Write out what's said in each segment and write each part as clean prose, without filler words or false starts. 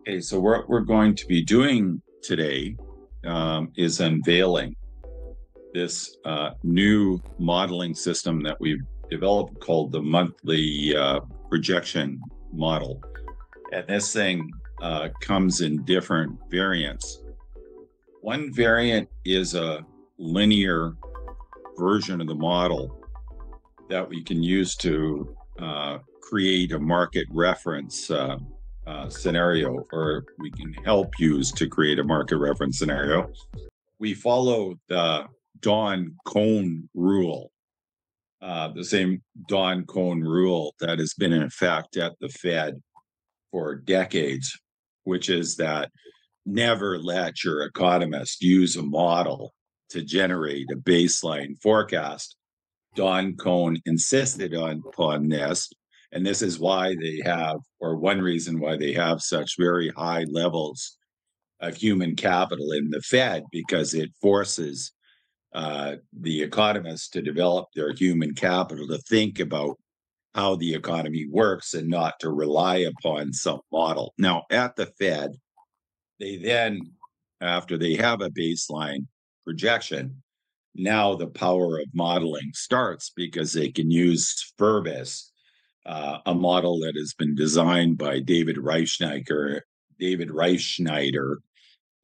Okay, so what we're going to be doing today is unveiling this new modeling system that we've developed called the monthly projection model. And this thing comes in different variants. One variant is a linear version of the model that we can use to create a market reference scenario, or we can help use to create a market reference scenario. We follow the Don Cohn rule, the same Don Cohn rule that has been in effect at the Fed for decades, which is that never let your economist use a model to generate a baseline forecast. Don Cohn insisted upon this, and this is why they have, or one reason why they have such very high levels of human capital in the Fed, because it forces the economists to develop their human capital to think about how the economy works and not to rely upon some model. Now, at the Fed, they then, after they have a baseline projection, now the power of modeling starts because they can use FURBIS, a model that has been designed by David Reicheneider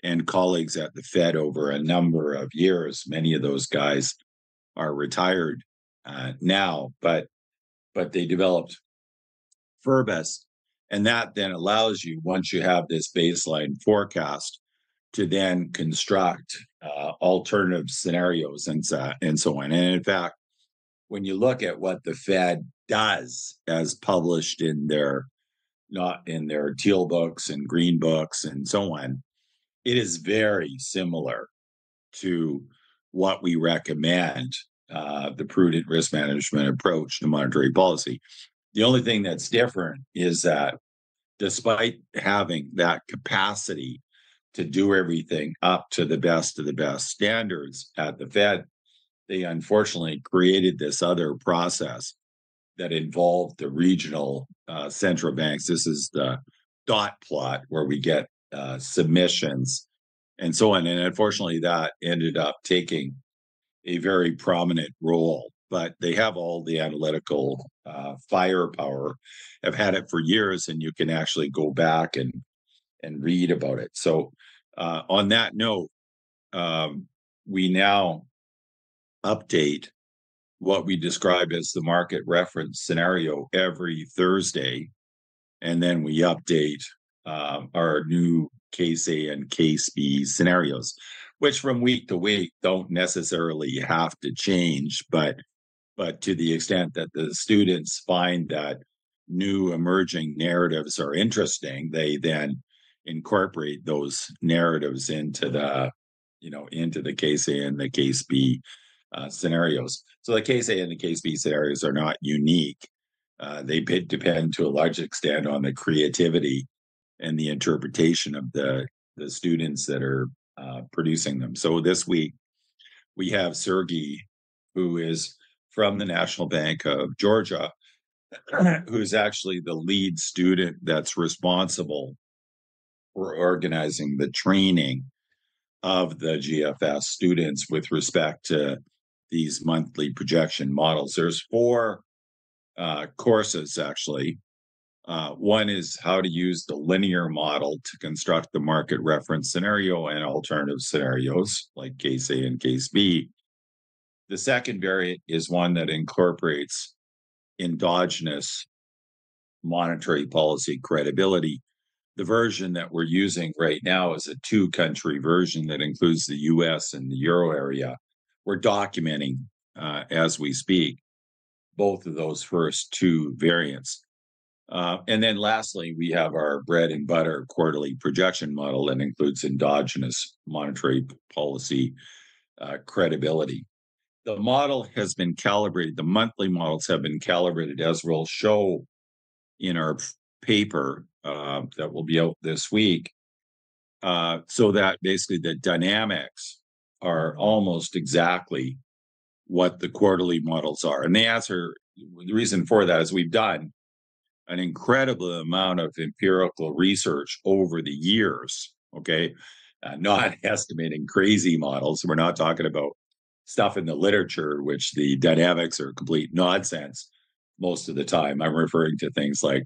and colleagues at the Fed over a number of years. Many of those guys are retired now, but they developed FURBIS, and that then allows you, once you have this baseline forecast, to then construct alternative scenarios and so on. And in fact, when you look at what the Fed does, as published in their not in their teal books and green books and so on, it is very similar to what we recommend, the prudent risk management approach to monetary policy. The only thing that's different is that despite having that capacity to do everything up to the best of the best standards at the Fed, they unfortunately created this other process that involved the regional central banks. This is the dot plot where we get submissions and so on. And unfortunately, that ended up taking a very prominent role. But they have all the analytical firepower, have had it for years, and you can actually go back and read about it. So on that note, we now update what we describe as the market reference scenario every Thursday. And then we update our new case A and case B scenarios, which from week to week don't necessarily have to change, but to the extent that the students find that new emerging narratives are interesting, they then incorporate those narratives into the case A and the case B scenarios. So the case A and the case B scenarios are not unique. They depend to a large extent on the creativity and the interpretation of the students that are producing them. So this week we have Sergey, who is from the National Bank of Georgia, who's actually the lead student that's responsible for organizing the training of the GFS students with respect to these monthly projection models. There's four courses, actually. One is how to use the linear model to construct the market reference scenario and alternative scenarios like case A and case B. The second variant is one that incorporates endogenous monetary policy credibility. The version that we're using right now is a two-country version that includes the US and the Euro area. We're documenting, as we speak, both of those first two variants. And then lastly, we have our bread and butter quarterly projection model that includes endogenous monetary policy credibility. The model has been calibrated. The monthly models have been calibrated, as we'll show in our paper that will be out this week, so that basically the dynamics are almost exactly what the quarterly models are. And the reason for that is we've done an incredible amount of empirical research over the years. Okay. Not estimating crazy models. We're not talking about stuff in the literature, which the dynamics are complete nonsense most of the time. I'm referring to things like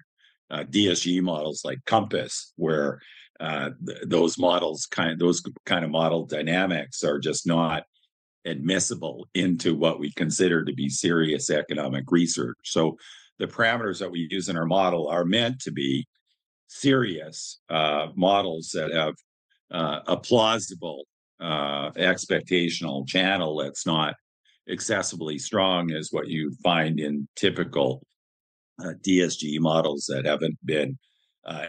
DSG models like Compass, where those kind of model dynamics are just not admissible into what we consider to be serious economic research. So the parameters that we use in our model are meant to be serious models that have a plausible expectational channel that's not excessively strong as what you find in typical DSG models that haven't been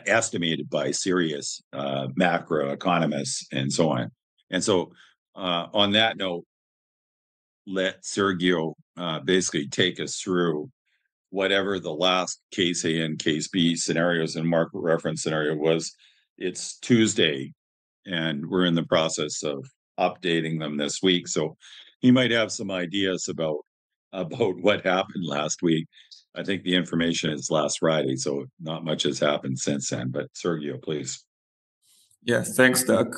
estimated by serious macroeconomists and so on. And so, on that note, let Sergio basically take us through whatever the last case A and case B scenarios and market reference scenario was. It's Tuesday, and we're in the process of updating them this week. So he might have some ideas about what happened last week. I think the information is last Friday, so not much has happened since then. But Sergio, please. Yeah, thanks, Doug,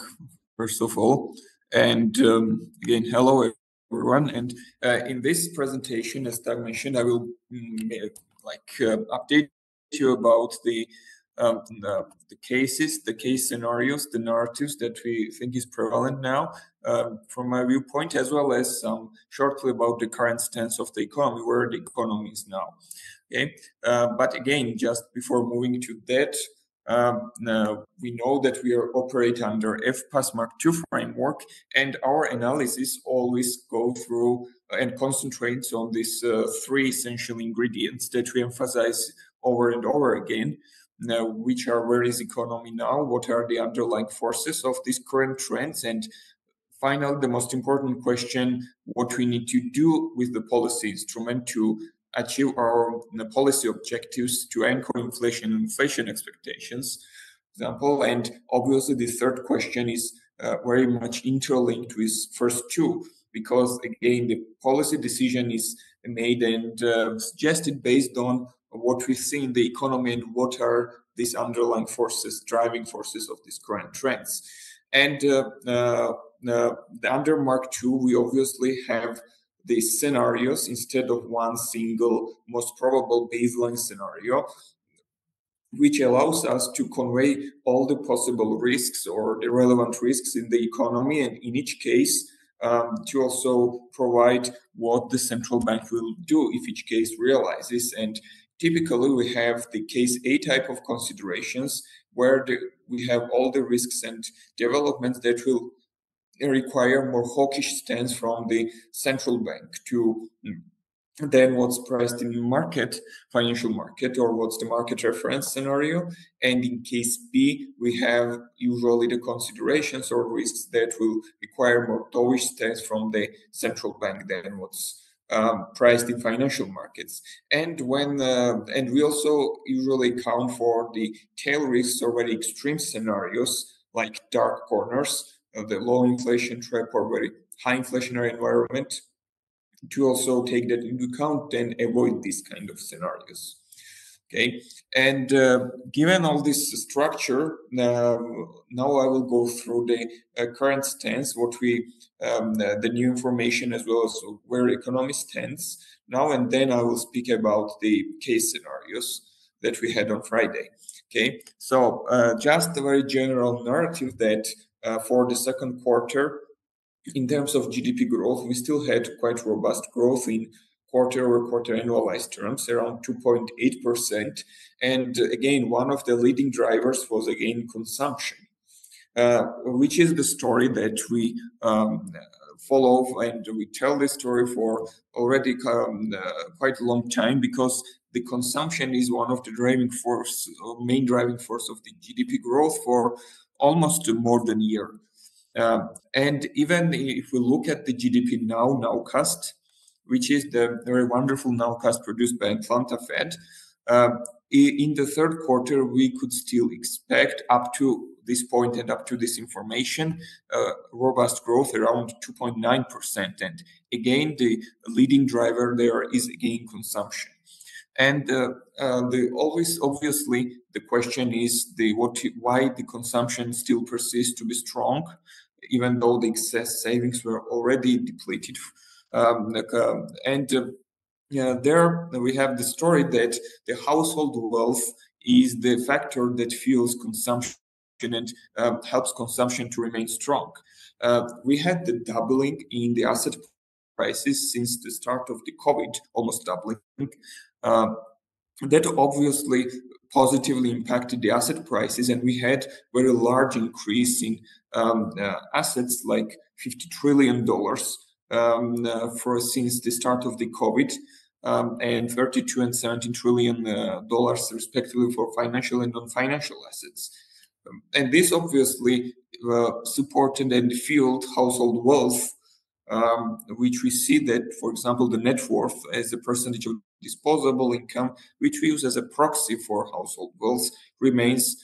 first of all. And again, hello, everyone. And in this presentation, as Doug mentioned, I will update you about the cases, the case scenarios, the narratives that we think is prevalent now from my viewpoint, as well as shortly about the current stance of the economy, where the economy is now. Okay, but again, just before moving to that, we know that we are operate under FPAS Mark II framework, and our analysis always go through and concentrates on these three essential ingredients that we emphasize over and over again. Now, which are: where is economy now? What are the underlying forces of these current trends? And finally, the most important question: what we need to do with the policy instrument to achieve our policy objectives to anchor inflation and inflation expectations. Example, and obviously the third question is very much interlinked with first two, because again the policy decision is made and suggested based on what we see in the economy and what are these underlying forces, driving forces of these current trends. And under Mark II, we obviously have these scenarios instead of one single most probable baseline scenario, which allows us to convey all the possible risks or the relevant risks in the economy, and in each case to also provide what the central bank will do if each case realizes. And typically we have the case A type of considerations where we have all the risks and developments that will require more hawkish stance from the central bank to then what's priced in the market, financial market, or what's the market reference scenario. And in case B, we have usually the considerations or risks that will require more dovish stance from the central bank than what's priced in financial markets. And and we also usually account for the tail risks or very extreme scenarios like dark corners, the low inflation trap or very high inflationary environment, to also take that into account and avoid these kind of scenarios. Okay, and given all this structure, now I will go through the current stance, what we the new information as well as where economy stands now, and then I will speak about the case scenarios that we had on Friday. Okay, so just a very general narrative that for the second quarter, in terms of GDP growth, we still had quite robust growth in quarter-over-quarter annualized terms, around 2.8%. And again, one of the leading drivers was again consumption, which is the story that we follow, and we tell this story for already quite a long time, because the consumption is one of the main driving force of the GDP growth for almost more than a year. And even if we look at the GDP nowcast, which is the very wonderful nowcast produced by Atlanta Fed, in the third quarter, we could still expect up to this point and up to this information, robust growth around 2.9%. And again, the leading driver there is again consumption. And the always obviously the question is why the consumption still persists to be strong, even though the excess savings were already depleted. Yeah, there we have the story that the household wealth is the factor that fuels consumption and helps consumption to remain strong. We had the doubling in the asset prices since the start of the COVID, almost doubling. Uh, that obviously positively impacted the asset prices, and we had very large increase in assets like $50 trillion for since the start of the COVID, and 32 and 17 trillion dollars respectively for financial and non-financial assets. And this obviously supported and fueled household wealth, which we see that, for example, the net worth as a percentage of disposable income, which we use as a proxy for household wealth, remains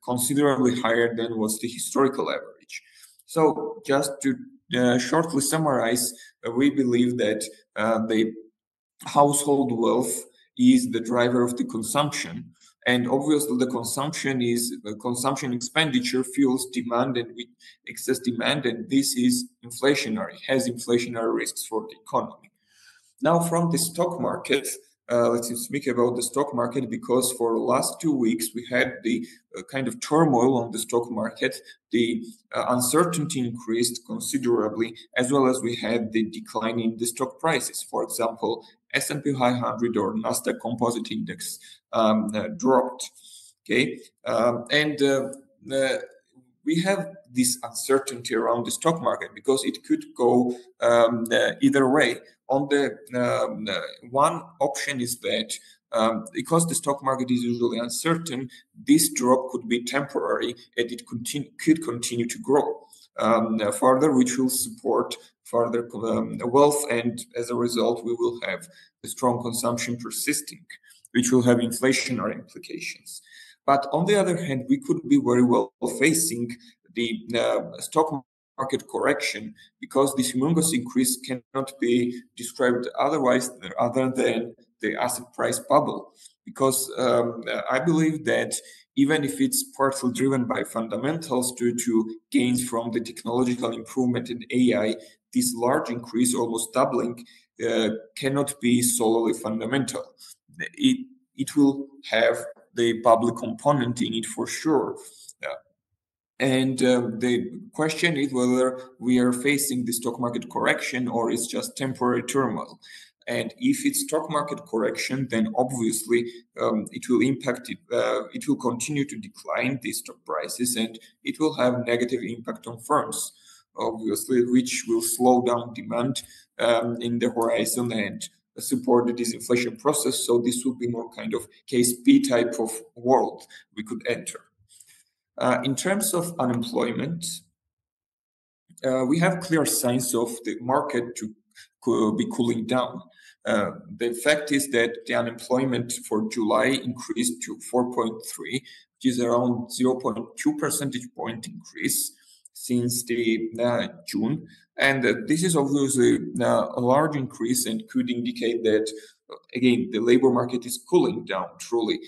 considerably higher than was the historical average. So, just to shortly summarize, we believe that the household wealth is the driver of the consumption, and obviously the consumption expenditure fuels demand, and with excess demand, and this is inflationary, has inflationary risks for the economy. Now, from the stock market, let's speak about the stock market, because for the last 2 weeks we had the kind of turmoil on the stock market. The uncertainty increased considerably, as well as we had the decline in the stock prices. For example, S&P 500 or Nasdaq Composite Index dropped. Okay, and we have this uncertainty around the stock market because it could go either way. On the one option is that because the stock market is usually uncertain, this drop could be temporary and it could continue to grow further, which will support further wealth, and as a result, we will have a strong consumption persisting, which will have inflationary implications. But on the other hand, we could be very well facing the stock market correction, because this humongous increase cannot be described otherwise other than the asset price bubble. Because I believe that even if it's partly driven by fundamentals due to gains from the technological improvement in AI, this large increase, almost doubling, cannot be solely fundamental. It will have the public component in it for sure. And the question is whether we are facing the stock market correction or it's just temporary turmoil. And if it's stock market correction, then obviously it will impact it. It will continue to decline the stock prices, and it will have negative impact on firms, obviously, which will slow down demand in the horizon and support the disinflation process. So this will be more kind of case B type of world we could enter. In terms of unemployment, we have clear signs of the market to be cooling down. The fact is that the unemployment for July increased to 4.3, which is around 0.2 percentage point increase since the June. And this is obviously a large increase and could indicate that, again, the labor market is cooling down truly,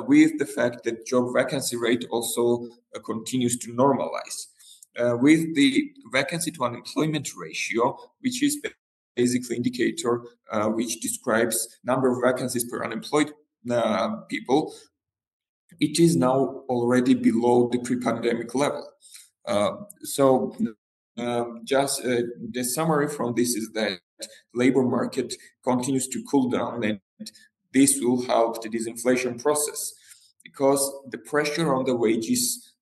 with the fact that job vacancy rate also continues to normalize. With the vacancy to unemployment ratio, which is basically indicator which describes number of vacancies per unemployed people, it is now already below the pre-pandemic level. Just the summary from this is that labor market continues to cool down, and this will help the disinflation process, because the pressure on the wages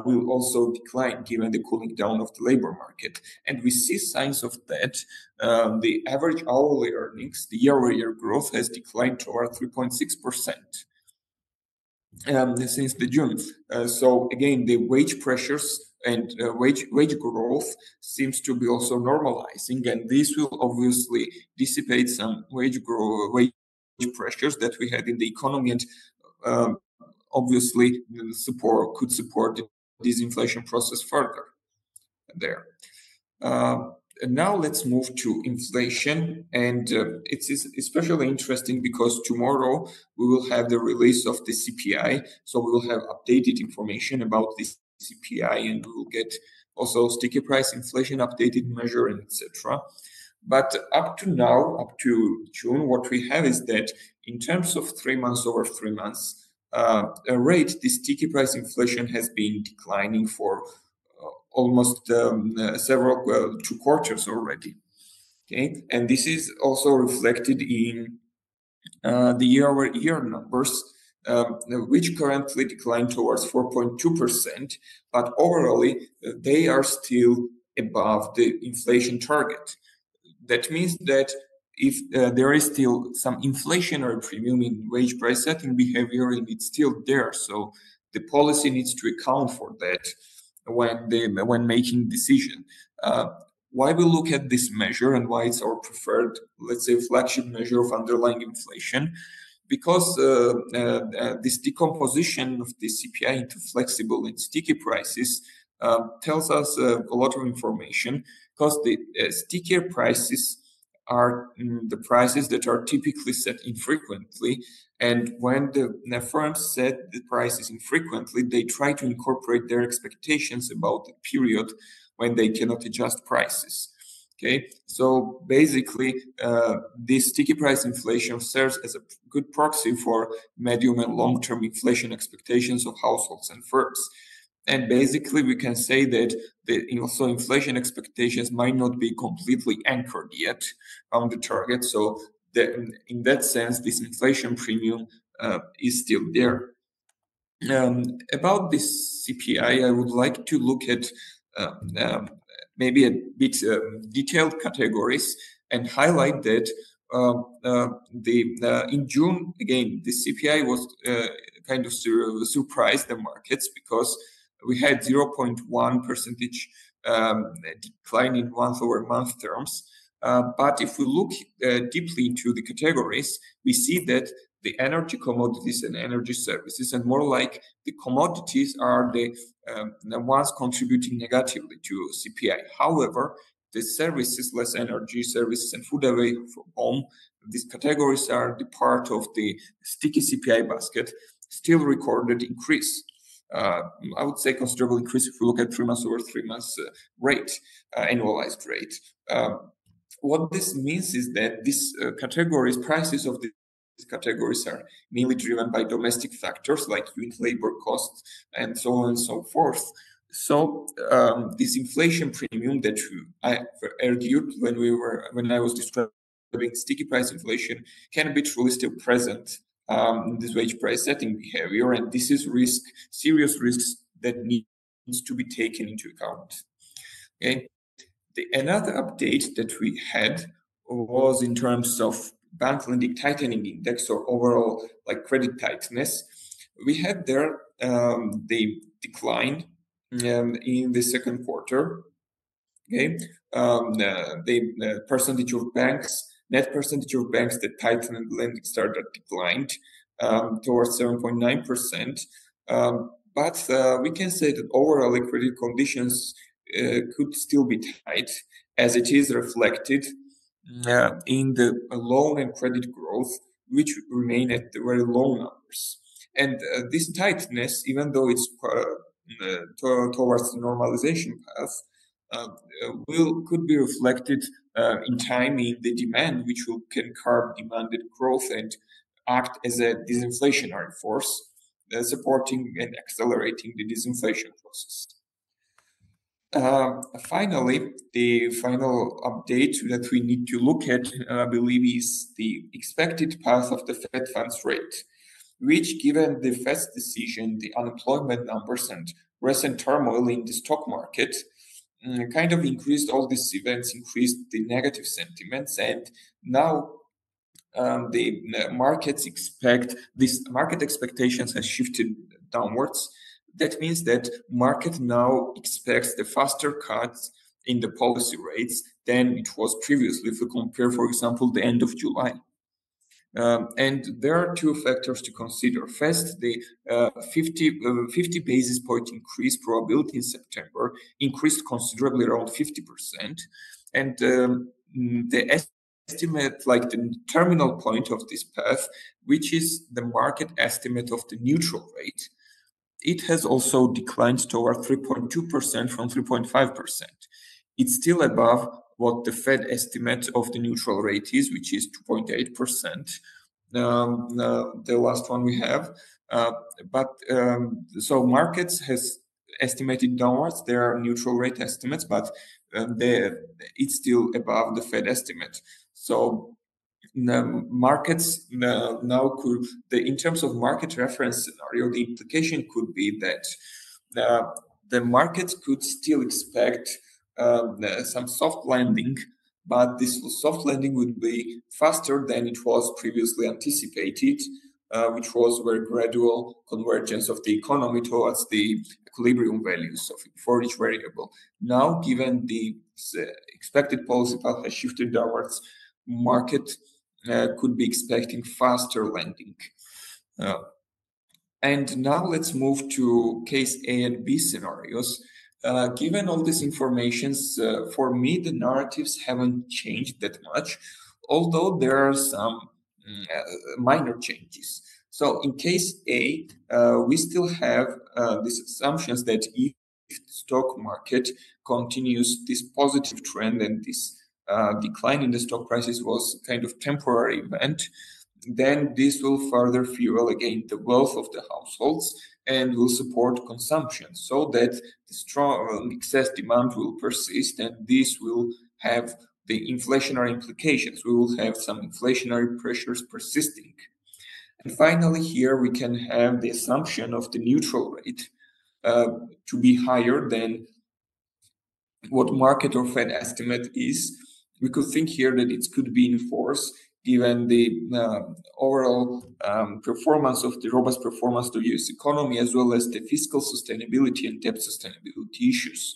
will also decline given the cooling down of the labor market. And we see signs of that. The average hourly earnings, the year-over-year growth, has declined toward 3.6%. Since the June. So again, the wage pressures and wage growth seems to be also normalizing, and this will obviously dissipate some wage pressures that we had in the economy, and obviously could support the disinflation process further there. Now let's move to inflation, and it's especially interesting because tomorrow we will have the release of the CPI, so we will have updated information about this CPI, and we will get also sticky price inflation updated measure, and etc. But up to now, up to June, what we have is that in terms of 3 months over 3 months rate, the sticky price inflation has been declining for almost several 2 quarters already. Okay, and this is also reflected in the year-over-year numbers, which currently decline towards 4.2%, but overall they are still above the inflation target. That means that if there is still some inflationary premium in wage price setting behavior, and it's still there, so the policy needs to account for that when making decision. Why we look at this measure and why it's our preferred, let's say, flagship measure of underlying inflation? Because this decomposition of the CPI into flexible and sticky prices tells us a lot of information, because the stickier prices are the prices that are typically set infrequently. And when the firms set the prices infrequently, they try to incorporate their expectations about the period when they cannot adjust prices. Okay, so basically, this sticky price inflation serves as a good proxy for medium and long-term inflation expectations of households and firms. And basically, we can say that also inflation expectations might not be completely anchored yet on the target. So in that sense, this inflation premium is still there. About this CPI, I would like to look at maybe a bit detailed categories and highlight that in June, again, the CPI was kind of surprised the markets, because we had 0.1 percentage decline in month-over-month terms. But if we look deeply into the categories, we see that the energy commodities and energy services, and more like the commodities, are the ones contributing negatively to CPI. However, the services, less energy services and food away from home, these categories are the part of the sticky CPI basket, still recorded increase. I would say considerable increase if we look at 3 months over 3 months rate, annualized rate. What this means is that these prices of these categories are mainly driven by domestic factors like unit labor costs and so on and so forth. So this inflation premium that I argued when I was describing sticky price inflation can be truly still present in this wage price setting behavior, and this is serious risks that needs to be taken into account. Okay. Another update that we had was in terms of bank lending tightening index, or overall like credit tightness. We had there the decline in the second quarter. Okay, the percentage of banks, net percentage of banks that tightened lending started declined towards 7.9%. But we can say that overall credit conditions could still be tight, as it is reflected in the loan and credit growth, which remain at very low numbers. And this tightness, even though it's towards the normalization path, could be reflected in time in the demand, which can curb demanded growth and act as a disinflationary force, supporting and accelerating the disinflation process. Finally, the final update that we need to look at, I believe, is the expected path of the Fed funds rate, which, given the Fed's decision, the unemployment numbers, and recent turmoil in the stock market, kind of increased all these events, increased the negative sentiments, and now the markets expect this market expectations has shifted downwards. That means that market now expects the faster cuts in the policy rates than it was previously. If we compare, for example, the end of July. And there are two factors to consider. First, the 50 basis point increase probability in September increased considerably, around 50%. And the estimate, like the terminal point of this path, which is the market estimate of the neutral rate, it has also declined toward 3.2% from 3.5%. It's still above what the Fed estimate of the neutral rate is, which is 2.8%. The last one we have. So markets has estimated downwards their neutral rate estimates, but it's still above the Fed estimate. So the markets now could, in terms of market reference scenario, the implication could be that the markets could still expect some soft landing, but this soft landing would be faster than it was previously anticipated, which was very gradual convergence of the economy towards the equilibrium values for each variable. Now, given the expected policy path has shifted downwards, market could be expecting faster lending. And now let's move to case A and B scenarios. Given all these informations, for me, the narratives haven't changed that much, although there are some minor changes. So in case A, we still have these assumptions that if the stock market continues this positive trend and this decline in the stock prices was kind of temporary event, then this will further fuel again the wealth of the households and will support consumption so that the strong excess demand will persist, and this will have the inflationary implications. We will have some inflationary pressures persisting. And finally, here we can have the assumption of the neutral rate to be higher than what market or Fed estimate is. We could think here that it could be in force given the overall performance of the robust performance of the US economy, as well as the fiscal sustainability and debt sustainability issues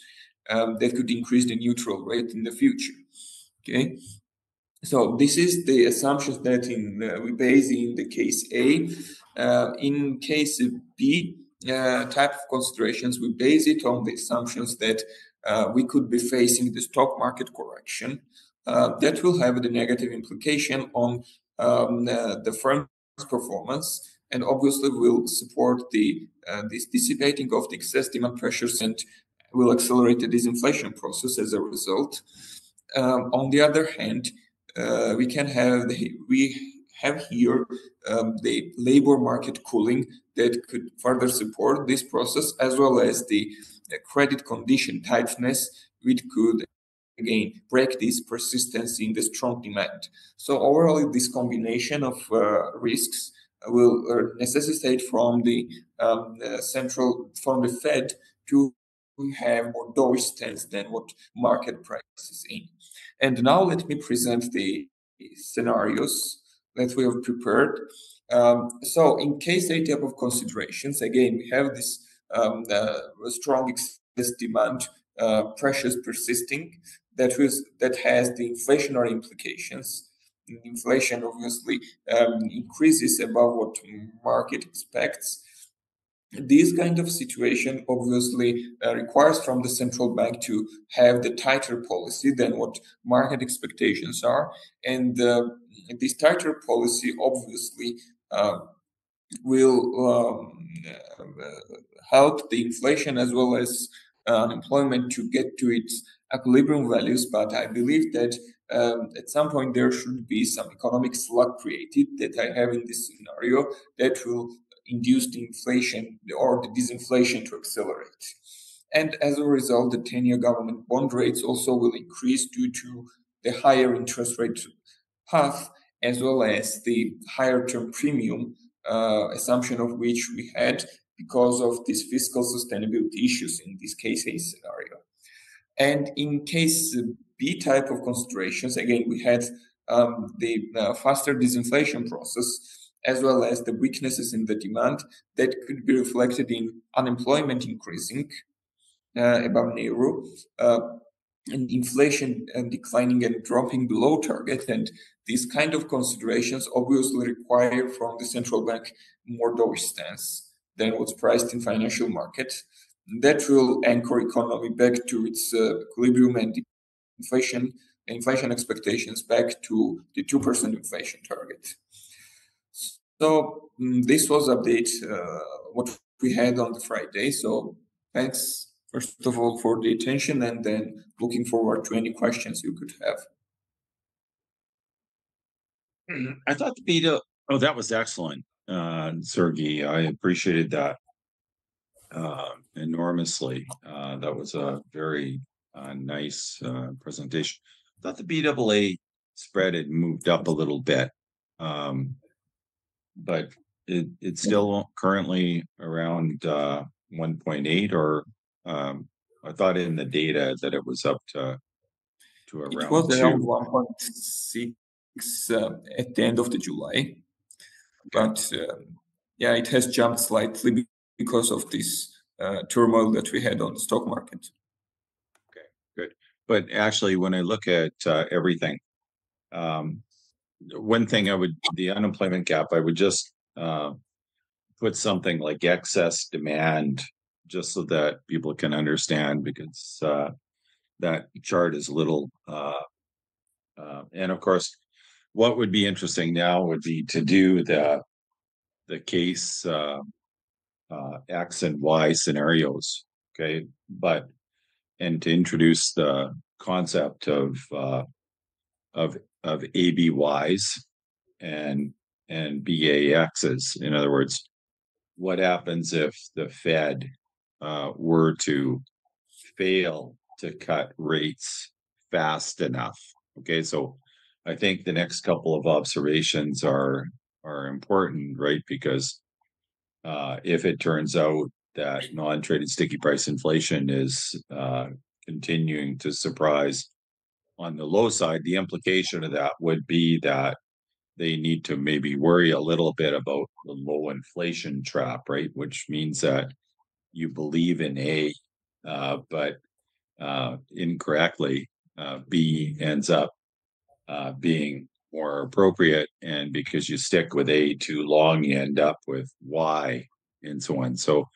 that could increase the neutral rate in the future. Okay. So this is the assumptions that we base in the case A. In case B, type of considerations, we base it on the assumptions that we could be facing the stock market correction. That will have the negative implication on the firm's performance, and obviously will support the this dissipating of the excess demand pressures and will accelerate the disinflation process as a result. On the other hand, we have here the labor market cooling that could further support this process, as well as the credit condition tightness, which could again break this persistency in the strong demand. So overall, this combination of risks will necessitate from the Fed to have more dovish stance than what market price is in. And now let me present the scenarios that we have prepared. So in case A type of considerations, again, we have this strong excess demand pressures persisting that has the inflationary implications. Inflation obviously increases above what market expects. This kind of situation obviously requires from the central bank to have the tighter policy than what market expectations are. And this tighter policy obviously will help the inflation as well as unemployment to get to its equilibrium values. But I believe that at some point there should be some economic slug created that I have in this scenario that will induce the inflation or the disinflation to accelerate. And as a result, the 10-year government bond rates also will increase due to the higher interest rate path, as well as the higher term premium assumption of which we had because of these fiscal sustainability issues in this case A scenario. And in case B type of considerations, again, we had the faster disinflation process, as well as the weaknesses in the demand that could be reflected in unemployment increasing above zero, and inflation declining and dropping below target. And these kind of considerations obviously require from the central bank more dovish stance than what's priced in financial market. That will anchor economy back to its equilibrium, and inflation inflation expectations back to the 2% inflation target. So this was update what we had on the Friday. So thanks first of all for the attention, and then looking forward to any questions you could have. I thought the beta. Oh, that was excellent, Sergey. I appreciated that enormously. That was a very nice presentation. I thought the BAA spread had moved up a little bit, but it's still currently around 1.8, or I thought in the data that it was up to It around was around 2. 1.6 at the end of the July, Okay. but yeah, it has jumped slightly because of this turmoil that we had on the stock market. Okay, good. But actually, when I look at everything, one thing the unemployment gap, I would just put something like excess demand, just so that people can understand, because that chart is a little, and of course, what would be interesting now would be to do the case X and Y scenarios, okay, and to introduce the concept of of ABYs and BAXs. In other words, what happens if the Fed were to fail to cut rates fast enough? Okay, so I think the next couple of observations are important, right? Because if it turns out that non-traded sticky price inflation is continuing to surprise on the low side, the implication of that would be that they need to maybe worry a little bit about the low inflation trap, right? Which means that you believe in A, but incorrectly, B ends up being more appropriate. And because you stick with A too long, you end up with Y, and so on. So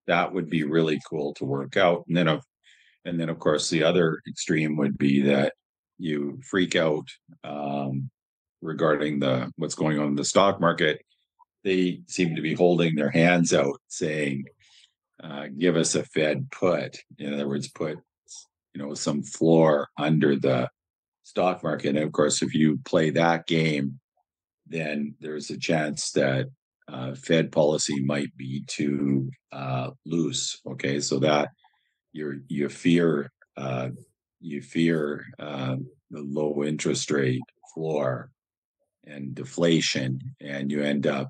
that would be really cool to work out. And then of course, the other extreme would be that you freak out regarding what's going on in the stock market. They seem to be holding their hands out, saying, "Give us a Fed put." In other words, put some floor under the stock market. And of course, if you play that game, then there's a chance that Fed policy might be too loose. Okay, so that you fear the low interest rate floor and deflation, and you end up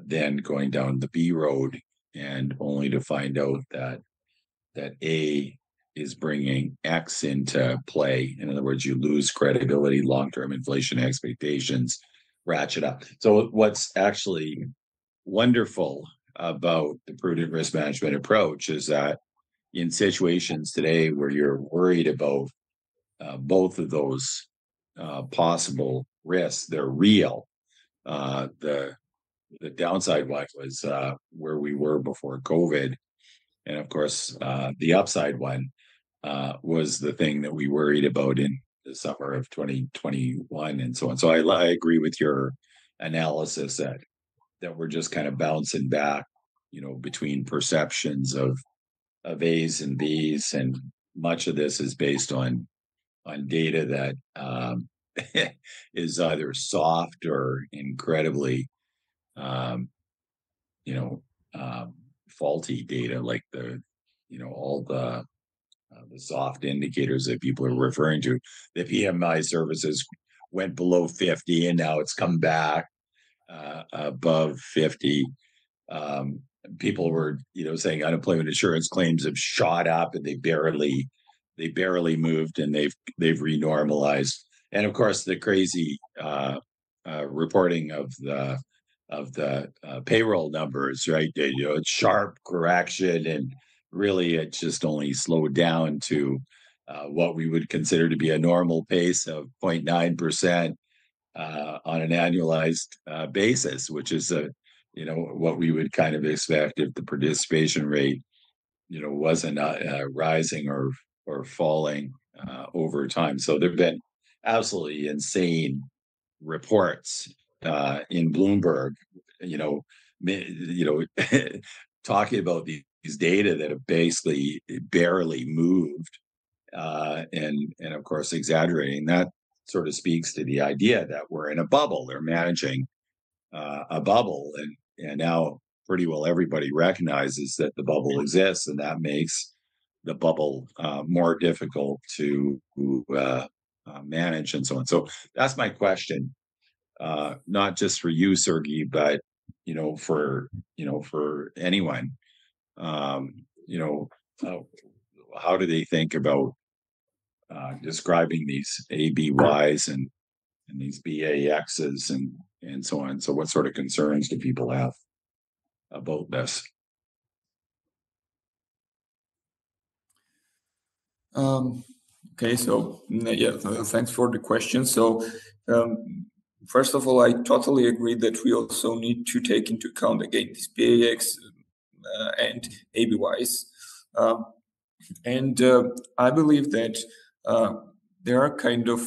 then going down the B road, and only to find out that A is bringing X into play. In other words, you lose credibility, long-term inflation expectations ratchet up. So what's actually wonderful about the prudent risk management approach is that in situations today where you're worried about both of those possible risks, they're real. The downside one was where we were before COVID, and of course, the upside one was the thing that we worried about in the summer of 2021, and so on. So I agree with your analysis that we're just kind of bouncing back, between perceptions of A's and B's, and much of this is based on data that is either soft or incredibly, um, you know, faulty data, like all the soft indicators that people are referring to. The PMI services went below 50, and now it's come back above 50. Um, People were, saying unemployment insurance claims have shot up, and they barely moved, and they've renormalized. And of course, the crazy reporting of the payroll numbers, right? It's sharp correction, and really it just only slowed down to what we would consider to be a normal pace of 0.9% on an annualized basis, which is what we would kind of expect if the participation rate wasn't rising or falling over time. So there've been absolutely insane reports in Bloomberg, you know, talking about these data that have basically barely moved, and of course exaggerating. That sort of speaks to the idea that we're in a bubble. They're managing a bubble, and now pretty well everybody recognizes that the bubble exists, and that makes the bubble more difficult to manage and so on. So that's my question, not just for you, Sergey, but for anyone. You know, uh, how do they think about describing these ABYs and these BAXs and so on? So, what sort of concerns do people have about this? Um, okay, so yeah, thanks for the question. So, first of all, I totally agree that we also need to take into account again these BAX and ABYs. Um, and I believe that uh, there are kind of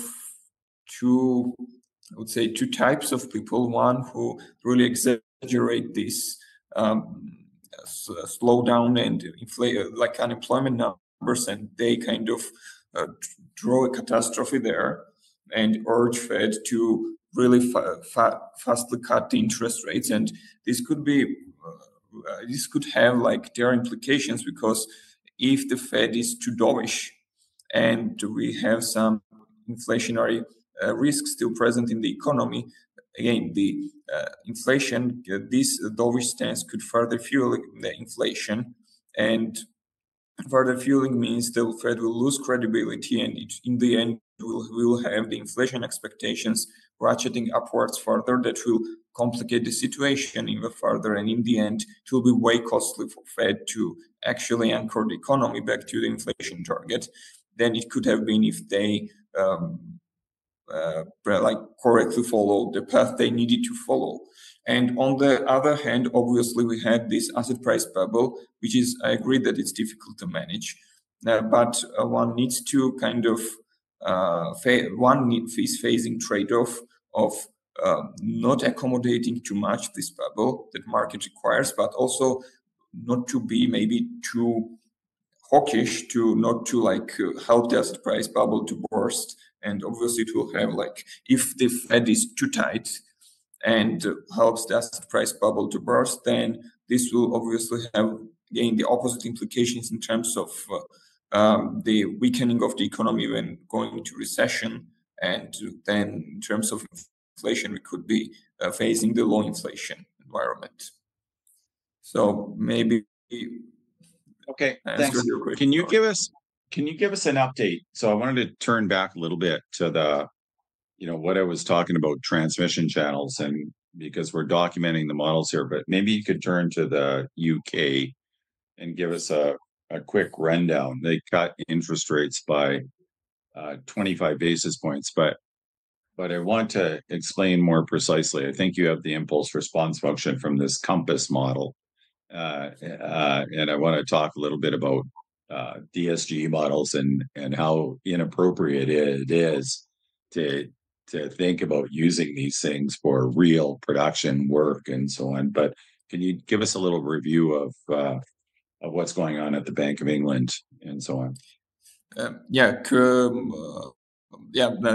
two, I would say, two types of people. One who really exaggerate this slowdown and inflate, like unemployment numbers, and they kind of draw a catastrophe there and urge Fed to really fastly cut the interest rates. And this could be this could have like their implications, because if the Fed is too dovish and we have some inflationary risks still present in the economy, again, the inflation, this dovish stance could further fuel the inflation. And further fueling means the Fed will lose credibility, and in the end, will have the inflation expectations ratcheting upwards further. That will complicate the situation even further, and in the end, it will be way costly for Fed to actually anchor the economy back to the inflation target than it could have been if they like correctly follow the path they needed to follow. And on the other hand, obviously, we had this asset price bubble, which is, I agree that it's difficult to manage, but one needs to kind of, is facing trade-off of not accommodating too much this bubble that market requires, but also not to be maybe too hawkish, to not to like help the asset price bubble to burst. And obviously it will have like, if the Fed is too tight and helps the asset price bubble to burst, then this will obviously have again the opposite implications in terms of the weakening of the economy when going into recession. And then in terms of inflation, we could be facing the low inflation environment. So maybe Okay, answer thanks. your question. Can you give us an update? So I wanted to turn back a little bit to the what I was talking about transmission channels, and because we're documenting the models here, but maybe you could turn to the UK and give us a quick rundown. They cut interest rates by 25 basis points, but I want to explain more precisely. I think you have the impulse response function from this compass model, and I want to talk a little bit about DSG models and how inappropriate it is to think about using these things for real production work and so on. But can you give us a little review of what's going on at the Bank of England and so on? Yeah,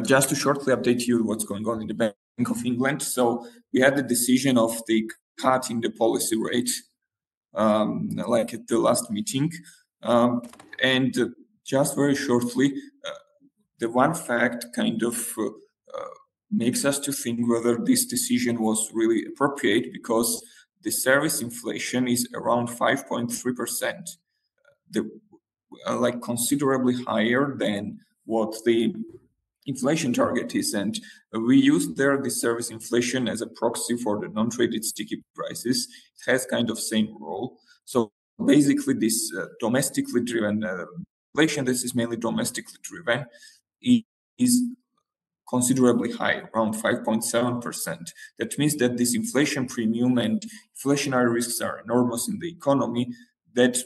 just to shortly update you what's going on in the Bank of England. So we had the decision of the cut in the policy rate, like at the last meeting. And just very shortly, the one fact kind of makes us to think whether this decision was really appropriate, because the service inflation is around 5.3%. The like considerably higher than what the inflation target is. And we use there the service inflation as a proxy for the non-traded sticky prices. It has kind of same role. So basically this domestically driven inflation, this is mainly domestically driven, is considerably high, around 5.7%. That means that this inflation premium and inflationary risks are enormous in the economy, that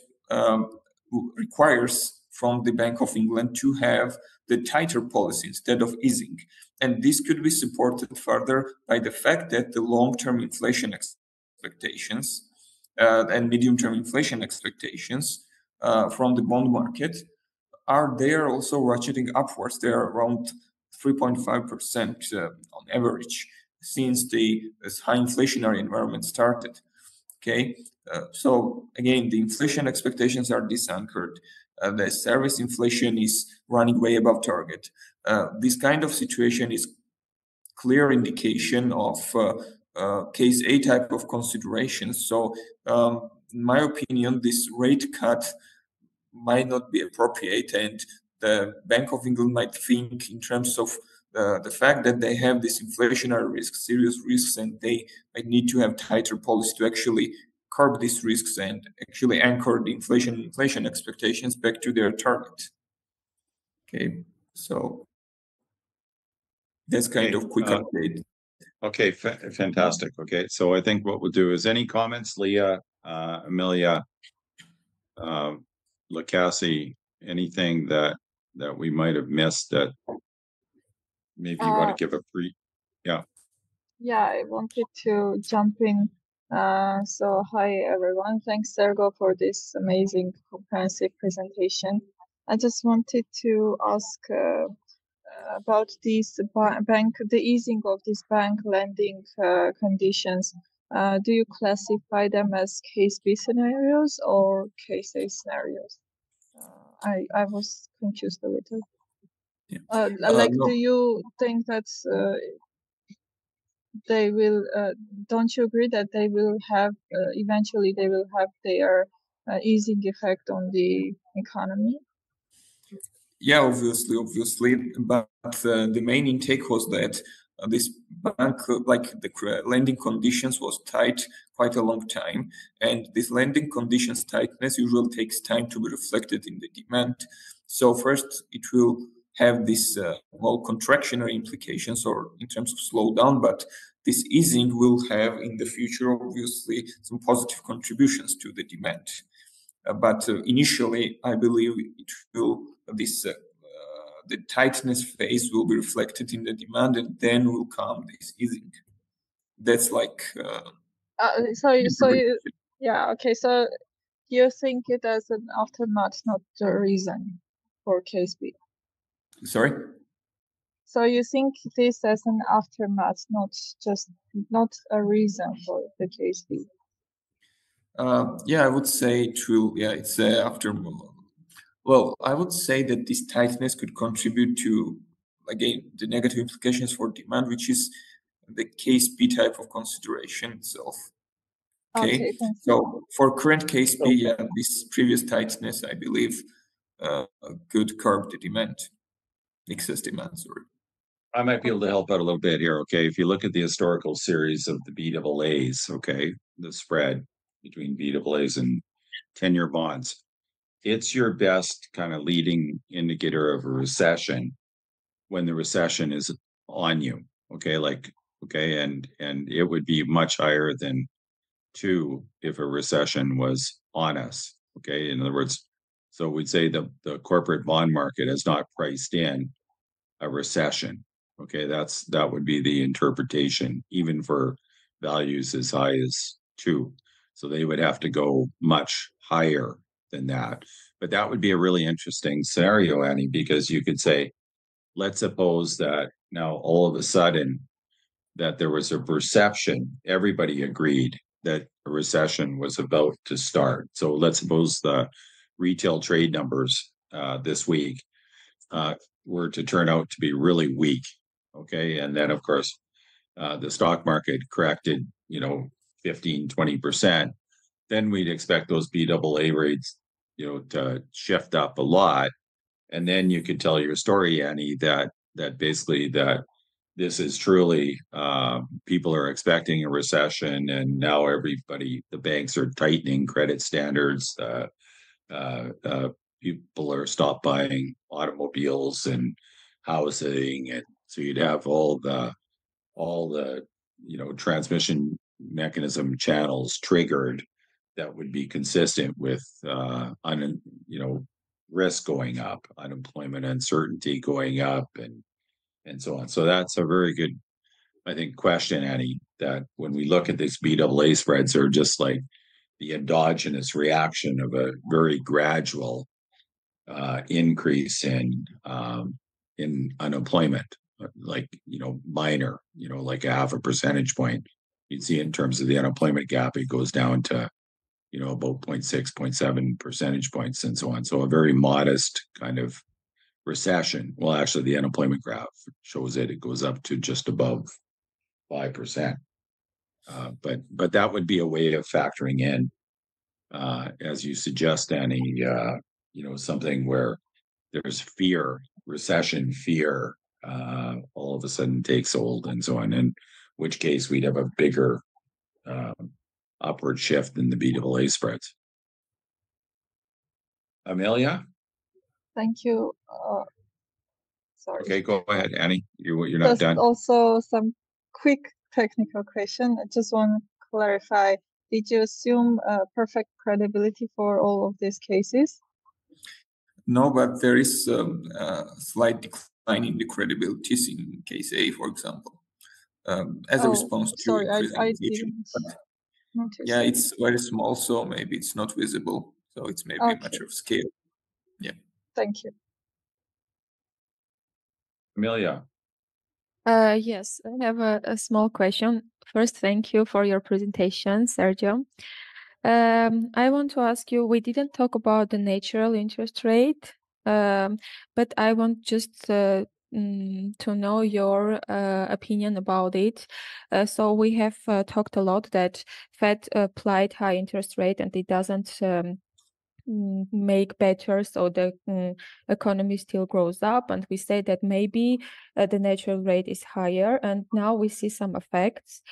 requires from the Bank of England to have the tighter policy instead of easing. And this could be supported further by the fact that the long-term inflation expectations and medium-term inflation expectations from the bond market are there also ratcheting upwards. They are around 3.5% on average since this high inflationary environment started. Okay, so again, the inflation expectations are disanchored. The service inflation is running way above target. This kind of situation is clear indication of case A type of considerations. So, in my opinion, this rate cut might not be appropriate, and the Bank of England might think in terms of the fact that they have this inflationary risk, serious risks, and they might need to have tighter policy to actually curb these risks and actually anchor the inflation expectations back to their target. Okay, so that's kind of quick update. Okay, fantastic. Okay, so I think what we'll do is any comments, Leah, Amelia, Lacassie, anything that we might have missed that maybe you want to give a yeah. Yeah, I wanted to jump in. So hi everyone. Thanks, Sergo, for this amazing comprehensive presentation. I just wanted to ask about these the easing of these bank lending conditions. Do you classify them as case B scenarios or case A scenarios? I was confused a little. Yeah. Do you think that they will? Don't you agree that they will have eventually they will have their easing effect on the economy? Yeah, obviously, but the main intake was that this bank, like the lending conditions, was tight quite a long time, and this lending conditions tightness usually takes time to be reflected in the demand. So first, it will have this more contractionary implications, or in terms of slowdown, but this easing will have in the future, obviously, some positive contributions to the demand. But initially, I believe it will the tightness phase will be reflected in the demand, and then will come this easing. That's like. Yeah, okay. So you think it as an aftermath, not the reason for case B? Sorry. So you think this as an aftermath, not a reason for the case B? Yeah, I would say it will. Yeah, it's after. Well, I would say that this tightness could contribute to, again, the negative implications for demand, which is the case B type of consideration itself. Okay. So for current case B, yeah, this previous tightness, I believe, could curb the demand, excess demand. Sorry. I might be able to help out a little bit here. Okay, if you look at the historical series of the BAAs, okay, the spread between BAAs and 10-year bonds, it's your best kind of leading indicator of a recession when the recession is on you. Okay, and it would be much higher than 2 if a recession was on us. Okay, in other words, so we'd say the corporate bond market has not priced in a recession. Okay, that would be the interpretation, even for values as high as 2. So they would have to go much higher than that. But that would be a really interesting scenario, Annie, because you could say, let's suppose that now all of a sudden that there was a perception, everybody agreed that a recession was about to start. So let's suppose the retail trade numbers this week were to turn out to be really weak. Okay. And then, of course, the stock market corrected, 15, 20%. Then we'd expect those BAA rates, to shift up a lot. And then you could tell your story, Annie, that basically that this is truly people are expecting a recession, and now the banks are tightening credit standards. People are stop buying automobiles and housing, and so you'd have all the transmission mechanism channels triggered that would be consistent with risk going up, unemployment uncertainty going up, and so on. So that's a very good, I think, question, Annie, that when we look at these BAA spreads, are just like the endogenous reaction of a very gradual increase in unemployment, like minor, like a half a percentage point. You'd see in terms of the unemployment gap, it goes down to about 0.6, 0.7 percentage points, and so on. So a very modest kind of recession. Well, actually, the unemployment graph shows it goes up to just above 5%. But that would be a way of factoring in, as you suggest, Annie, something where there's fear, recession fear, all of a sudden takes hold and so on, in which case we'd have a bigger upward shift in the BAA spreads. Amelia? Thank you. Sorry. Okay, go ahead, Annie. You're not Just done. also some quick technical question. I just want to clarify. Did you assume perfect credibility for all of these cases? No, but there is a slight decline in the credibilities in case A, for example, as a response to sorry, increasing I inflation. didn't But notice. yeah, it's very small, so maybe it's not visible. So it's maybe a matter of scale. Yeah. Thank you. Amelia. Yes, I have a small question. First, thank you for your presentation, Sergio. I want to ask you, we didn't talk about the natural interest rate, but I want just to know your opinion about it. So we have talked a lot that Fed applied high interest rate and it doesn't make better, so the economy still grows up, and we say that maybe the natural rate is higher, and now we see some effects.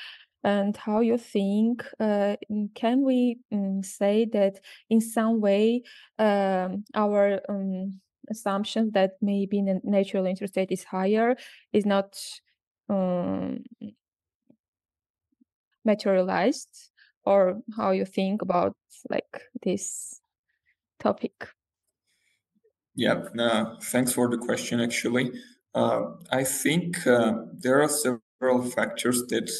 And how you think, can we say that in some way our assumption that maybe the natural interest rate is higher is not materialized, or how you think about like this topic? Yeah, thanks for the question, actually. I think there are several factors that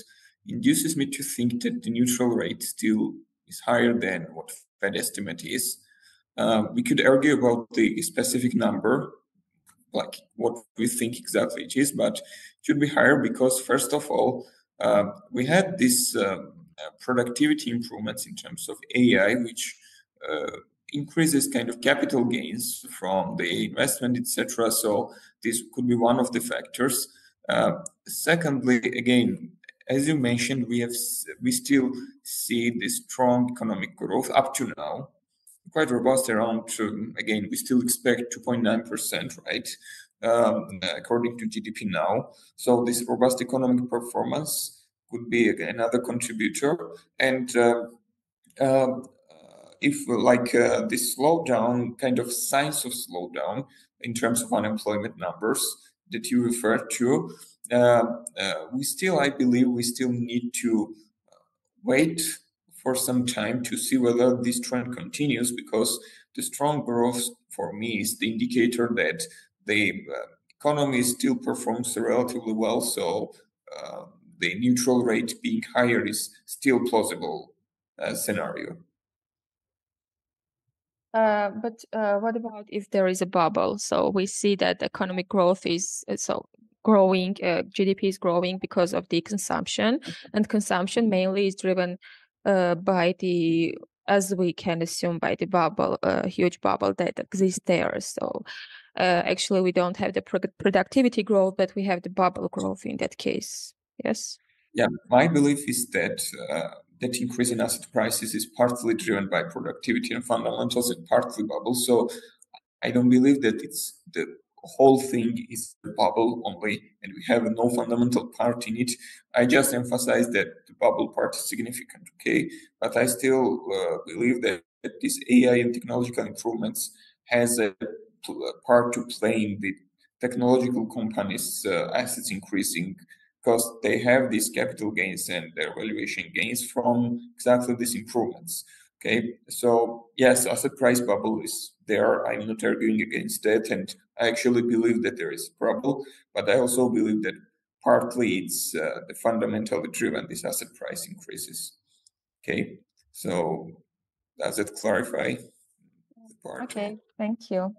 induces me to think that the neutral rate still is higher than what Fed estimate is. We could argue about the specific number, like what we think exactly it is, but it should be higher because, first of all, we had this productivity improvements in terms of AI, which increases kind of capital gains from the investment, etc. So this could be one of the factors. Secondly, again, as you mentioned, we still see this strong economic growth up to now, quite robust around. Again, we still expect 2.9%, right, according to GDP now. So this robust economic performance could be another contributor, and if this slowdown, kind of signs of slowdown in terms of unemployment numbers that you referred to, I believe we still need to wait for some time to see whether this trend continues, because the strong growth for me is the indicator that the economy still performs relatively well. So the neutral rate being higher is still plausible scenario. But what about if there is a bubble? So we see that economic growth is so growing, GDP is growing because of the consumption, and consumption mainly is driven by the, as we can assume, by the bubble, huge bubble that exists there. So actually we don't have the productivity growth, but we have the bubble growth in that case. Yes? Yeah, my belief is that that increase in asset prices is partly driven by productivity and fundamentals and partly bubble. So I don't believe that it's the whole thing is a bubble only and we have no fundamental part in it. I just emphasize that the bubble part is significant, okay? But I still believe that this AI and technological improvements has a part to play in the technological companies' assets increasing, because they have these capital gains and their valuation gains from exactly these improvements. Okay, so yes, asset price bubble is there. I'm not arguing against that, and I actually believe that there is a problem, but I also believe that partly it's the fundamentally driven, this asset price increases. Okay, so does it clarify the part? Okay, thank you.